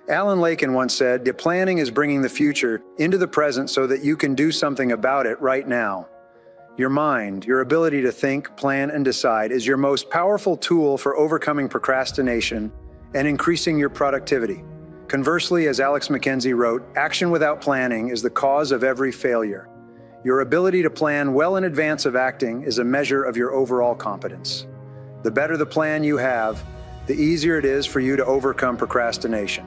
Alan Laken once said, "The planning is bringing the future into the present so that you can do something about it right now." Your mind, your ability to think, plan, and decide is your most powerful tool for overcoming procrastination and increasing your productivity. Conversely, as Alex McKenzie wrote, action without planning is the cause of every failure. Your ability to plan well in advance of acting is a measure of your overall competence. The better the plan you have, the easier it is for you to overcome procrastination.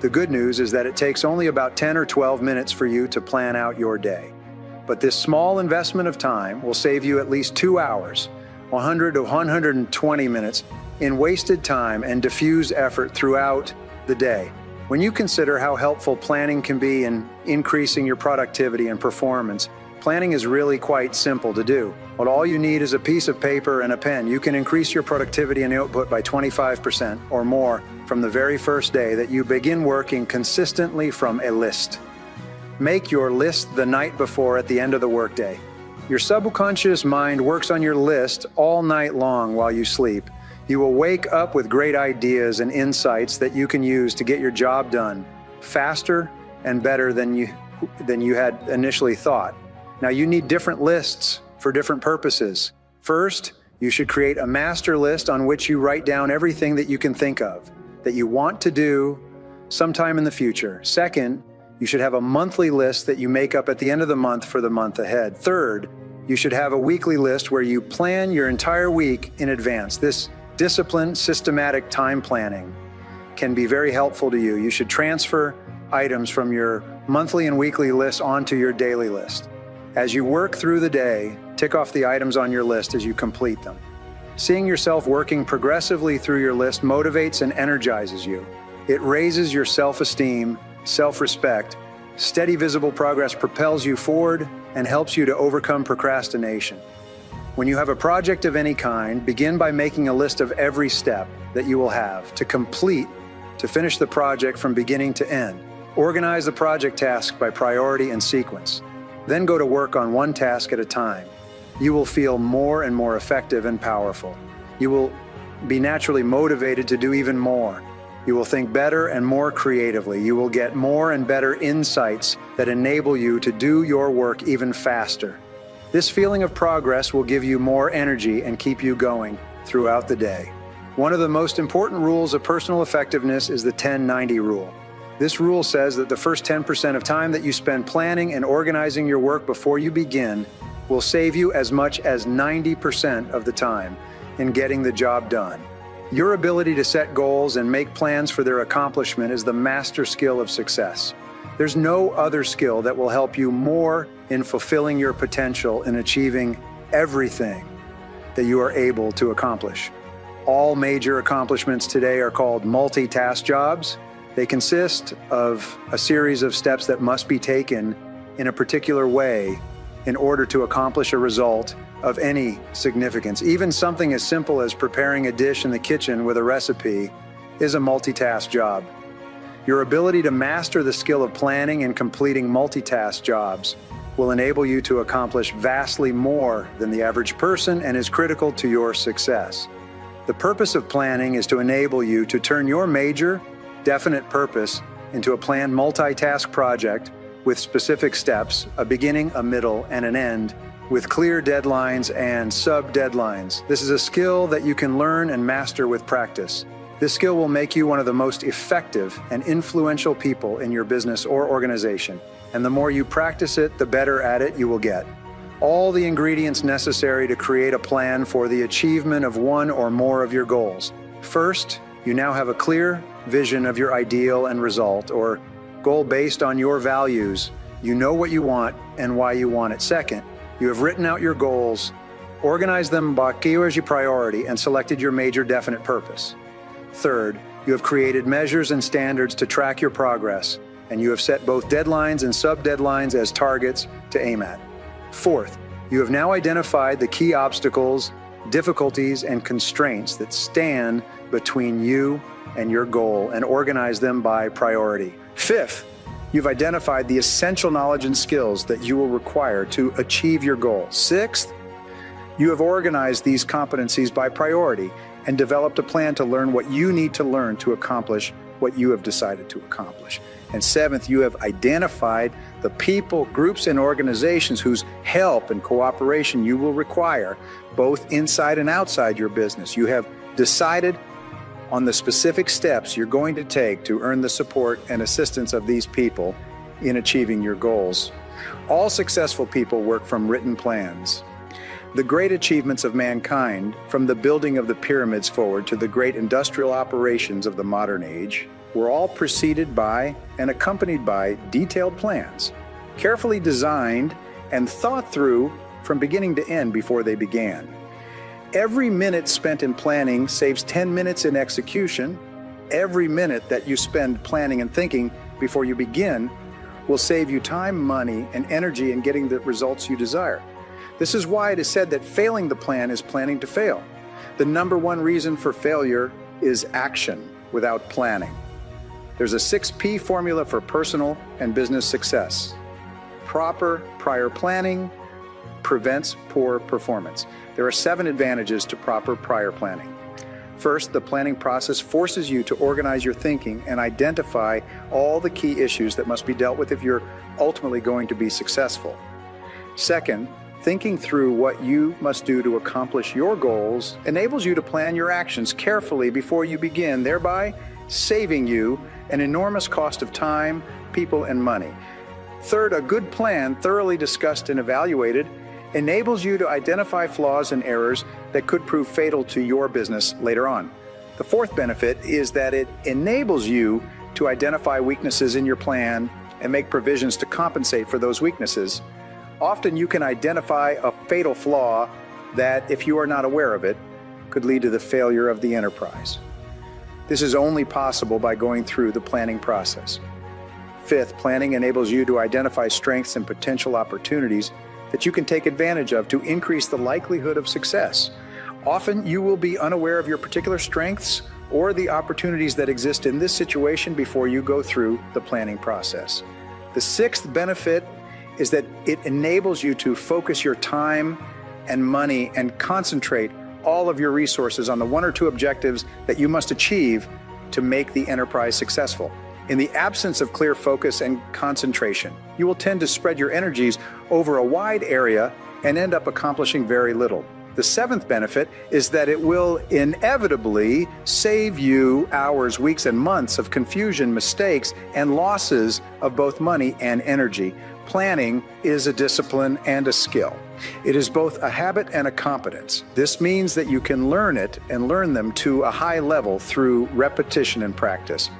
The good news is that it takes only about 10 or 12 minutes for you to plan out your day. But this small investment of time will save you at least 2 hours, 100 to 120 minutes in wasted time and diffuse effort throughout the day. When you consider how helpful planning can be in increasing your productivity and performance, planning is really quite simple to do. Well, all you need is a piece of paper and a pen. You can increase your productivity and output by 25% or more from the very first day that you begin working consistently from a list. Make your list the night before at the end of the workday. Your subconscious mind works on your list all night long while you sleep. You will wake up with great ideas and insights that you can use to get your job done faster and better than you had initially thought. Now, you need different lists for different purposes. First, you should create a master list on which you write down everything that you can think of that you want to do sometime in the future. Second, you should have a monthly list that you make up at the end of the month for the month ahead. Third, you should have a weekly list where you plan your entire week in advance. This disciplined, systematic time planning can be very helpful to you. You should transfer items from your monthly and weekly lists onto your daily list. As you work through the day, tick off the items on your list as you complete them. Seeing yourself working progressively through your list motivates and energizes you. It raises your self-esteem, self-respect. Steady, visible progress propels you forward and helps you to overcome procrastination. When you have a project of any kind, begin by making a list of every step that you will have to complete to finish the project from beginning to end. Organize the project task by priority and sequence. Then go to work on one task at a time. You will feel more and more effective and powerful. You will be naturally motivated to do even more. You will think better and more creatively. You will get more and better insights that enable you to do your work even faster. This feeling of progress will give you more energy and keep you going throughout the day. One of the most important rules of personal effectiveness is the 10-90 rule. This rule says that the first 10% of time that you spend planning and organizing your work before you begin will save you as much as 90% of the time in getting the job done. Your ability to set goals and make plans for their accomplishment is the master skill of success. There's no other skill that will help you more in fulfilling your potential in achieving everything that you are able to accomplish. All major accomplishments today are called multitask jobs. They consist of a series of steps that must be taken in a particular way in order to accomplish a result of any significance. Even something as simple as preparing a dish in the kitchen with a recipe is a multitask job. Your ability to master the skill of planning and completing multitask jobs will enable you to accomplish vastly more than the average person and is critical to your success. The purpose of planning is to enable you to turn your major, definite purpose into a planned multitask project with specific steps, a beginning, a middle, and an end, with clear deadlines and sub-deadlines. This is a skill that you can learn and master with practice. This skill will make you one of the most effective and influential people in your business or organization. And the more you practice it, the better at it you will get. All the ingredients necessary to create a plan for the achievement of one or more of your goals. First, you now have a clear vision of your ideal and result or goal based on your values. You know what you want and why you want it. Second, you have written out your goals, organized them by priority, and selected your major definite purpose. Third, you have created measures and standards to track your progress, and you have set both deadlines and sub-deadlines as targets to aim at. Fourth, you have now identified the key obstacles, difficulties, and constraints that stand between you and your goal and organized them by priority. Fifth, you've identified the essential knowledge and skills that you will require to achieve your goal. Sixth, you have organized these competencies by priority and developed a plan to learn what you need to learn to accomplish what you have decided to accomplish. And seventh, you have identified the people, groups, and organizations whose help and cooperation you will require, both inside and outside your business. You have decided on the specific steps you're going to take to earn the support and assistance of these people in achieving your goals. All successful people work from written plans. The great achievements of mankind, from the building of the pyramids forward to the great industrial operations of the modern age, were all preceded by and accompanied by detailed plans, carefully designed and thought through from beginning to end before they began. Every minute spent in planning saves 10 minutes in execution. Every minute that you spend planning and thinking before you begin will save you time, money, and energy in getting the results you desire. This is why it is said that failing the plan is planning to fail. The number one reason for failure is action without planning. There's a 6P formula for personal and business success. Proper prior planning prevents poor performance. There are 7 advantages to proper prior planning. First, the planning process forces you to organize your thinking and identify all the key issues that must be dealt with if you're ultimately going to be successful. Second, thinking through what you must do to accomplish your goals enables you to plan your actions carefully before you begin, thereby saving you an enormous cost of time, people, and money. Third, a good plan, thoroughly discussed and evaluated, enables you to identify flaws and errors that could prove fatal to your business later on. The fourth benefit is that it enables you to identify weaknesses in your plan and make provisions to compensate for those weaknesses. Often you can identify a fatal flaw that, if you are not aware of it, could lead to the failure of the enterprise. This is only possible by going through the planning process. Fifth, planning enables you to identify strengths and potential opportunities that you can take advantage of to increase the likelihood of success. Often you will be unaware of your particular strengths or the opportunities that exist in this situation before you go through the planning process. The sixth benefit is that it enables you to focus your time and money and concentrate all of your resources on the 1 or 2 objectives that you must achieve to make the enterprise successful. In the absence of clear focus and concentration, you will tend to spread your energies over a wide area and end up accomplishing very little. The seventh benefit is that it will inevitably save you hours, weeks, and months of confusion, mistakes, and losses of both money and energy. Planning is a discipline and a skill. It is both a habit and a competence. This means that you can learn it and learn them to a high level through repetition and practice.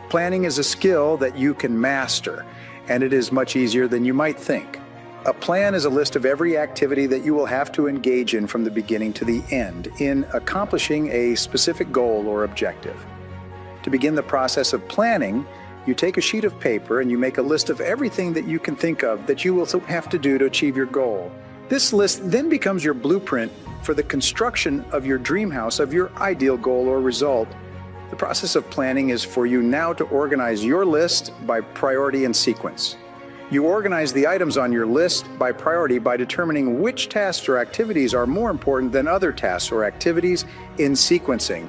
Planning is a skill that you can master, and it is much easier than you might think. A plan is a list of every activity that you will have to engage in from the beginning to the end in accomplishing a specific goal or objective. To begin the process of planning, you take a sheet of paper and you make a list of everything that you can think of that you will have to do to achieve your goal. This list then becomes your blueprint for the construction of your dream house, of your ideal goal or result. The process of planning is for you now to organize your list by priority and sequence. You organize the items on your list by priority by determining which tasks or activities are more important than other tasks or activities in sequencing.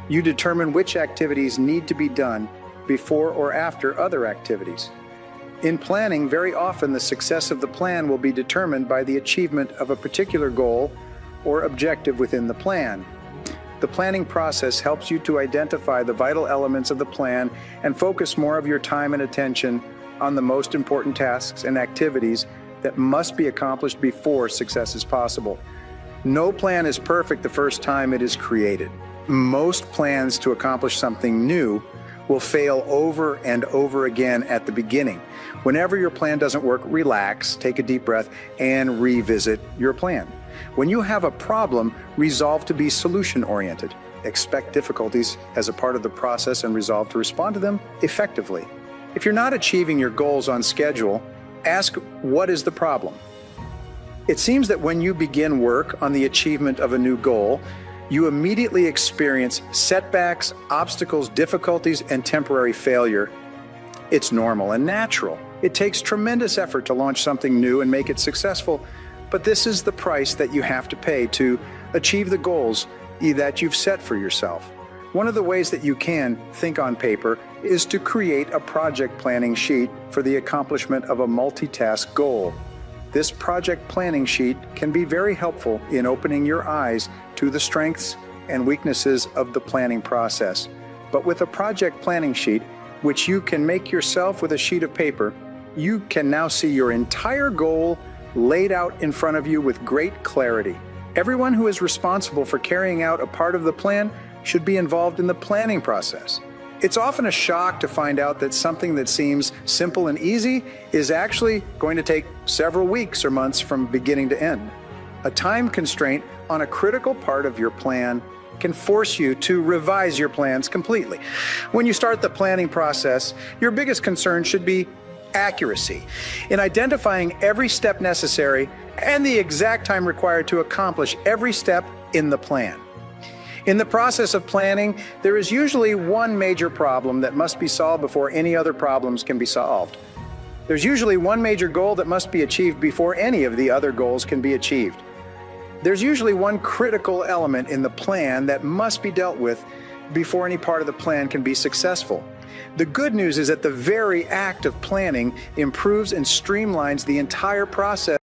You determine which activities need to be done before or after other activities. In planning, very often the success of the plan will be determined by the achievement of a particular goal or objective within the plan. The planning process helps you to identify the vital elements of the plan and focus more of your time and attention on the most important tasks and activities that must be accomplished before success is possible. No plan is perfect the first time it is created. Most plans to accomplish something new will fail over and over again at the beginning. Whenever your plan doesn't work, relax, take a deep breath, and revisit your plan. When you have a problem, resolve to be solution-oriented. Expect difficulties as a part of the process and resolve to respond to them effectively. If you're not achieving your goals on schedule, ask, what is the problem? It seems that when you begin work on the achievement of a new goal, you immediately experience setbacks, obstacles, difficulties, and temporary failure. It's normal and natural. It takes tremendous effort to launch something new and make it successful, but this is the price that you have to pay to achieve the goals that you've set for yourself. One of the ways that you can think on paper is to create a project planning sheet for the accomplishment of a multitask goal. This project planning sheet can be very helpful in opening your eyes to the strengths and weaknesses of the planning process. But with a project planning sheet, which you can make yourself with a sheet of paper, you can now see your entire goal laid out in front of you with great clarity. Everyone who is responsible for carrying out a part of the plan should be involved in the planning process. It's often a shock to find out that something that seems simple and easy is actually going to take several weeks or months from beginning to end. A time constraint on a critical part of your plan can force you to revise your plans completely. When you start the planning process, your biggest concern should be accuracy in identifying every step necessary and the exact time required to accomplish every step in the plan. In the process of planning, there is usually one major problem that must be solved before any other problems can be solved. There's usually one major goal that must be achieved before any of the other goals can be achieved. There's usually one critical element in the plan that must be dealt with before any part of the plan can be successful. The good news is that the very act of planning improves and streamlines the entire process